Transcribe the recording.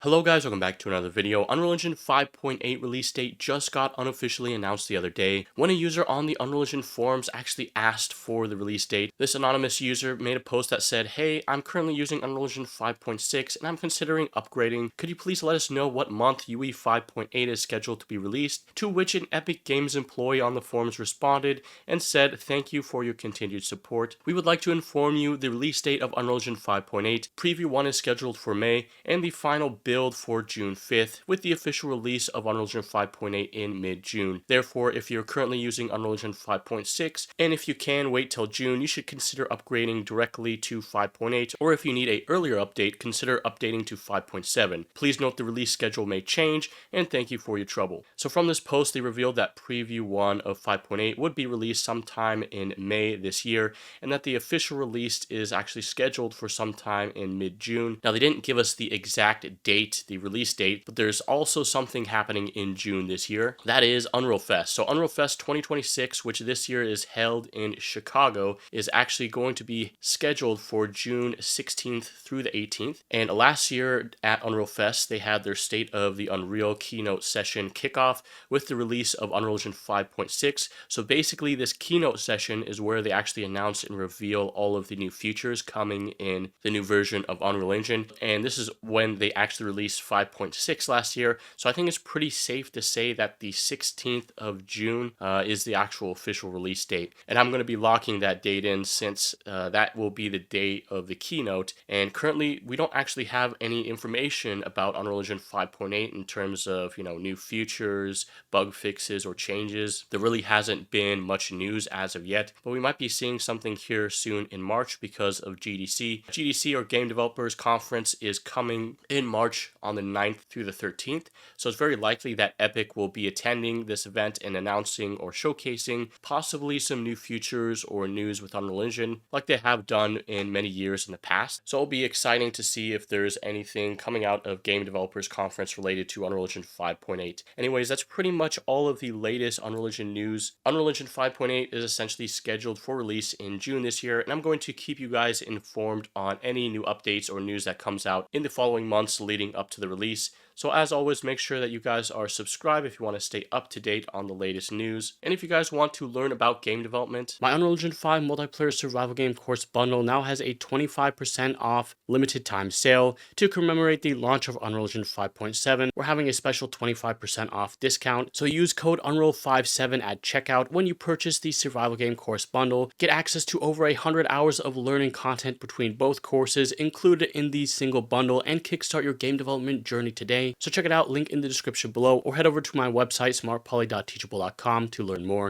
Hello guys, welcome back to another video. Unreal Engine 5.8 release date just got unofficially announced the other day when a user on the Unreal Engine forums actually asked for the release date. This anonymous user made a post that said, "Hey, I'm currently using Unreal Engine 5.6 and I'm considering upgrading. Could you please let us know what month UE 5.8 is scheduled to be released?" To which an Epic Games employee on the forums responded and said, "Thank you for your continued support. We would like to inform you the release date of Unreal Engine 5.8. Preview 1 is scheduled for May and the final build for June 5th, with the official release of Unreal Engine 5.8 in mid-June. Therefore, if you're currently using Unreal Engine 5.6, and if you can wait till June, you should consider upgrading directly to 5.8, or if you need an earlier update, consider updating to 5.7. Please note the release schedule may change, and thank you for your trouble." So from this post, they revealed that Preview 1 of 5.8 would be released sometime in May this year, and that the official release is actually scheduled for sometime in mid-June. Now, they didn't give us the exact date, the release date, but there's also something happening in June this year. That is Unreal Fest. So Unreal Fest 2026, which this year is held in Chicago, is actually going to be scheduled for June 16th through the 18th. And last year at Unreal Fest, they had their State of the Unreal Keynote session kickoff with the release of Unreal Engine 5.6. So basically, this keynote session is where they actually announce and reveal all of the new features coming in the new version of Unreal Engine. And this is when they actually released 5.6 last year. So I think it's pretty safe to say that the 16th of June is the actual official release date. And I'm going to be locking that date in since that will be the date of the keynote. And currently, we don't actually have any information about Unreal Engine 5.8 in terms of, new features, bug fixes, or changes. There really hasn't been much news as of yet, but we might be seeing something here soon in March because of GDC. GDC, or Game Developers Conference, is coming in March on the 9th through the 13th. So it's very likely that Epic will be attending this event and announcing or showcasing possibly some new features or news with Unreal Engine like they have done in many years in the past. So it'll be exciting to see if there's anything coming out of Game Developers Conference related to Unreal Engine 5.8. Anyways, that's pretty much all of the latest Unreal Engine news. Unreal Engine 5.8 is essentially scheduled for release in June this year, and I'm going to keep you guys informed on any new updates or news that comes out in the following months leading up to the release. So as always, make sure that you guys are subscribed if you want to stay up to date on the latest news. And if you guys want to learn about game development, my Unreal Engine 5 multiplayer survival game course bundle now has a 25% off limited time sale. To commemorate the launch of Unreal Engine 5.7, we're having a special 25% off discount. So use code UNREAL57 at checkout when you purchase the survival game course bundle. Get access to over 100 hours of learning content between both courses included in the single bundle, and kickstart your game development journey today. So check it out, link in the description below, or head over to my website smartpoly.teachable.com to learn more.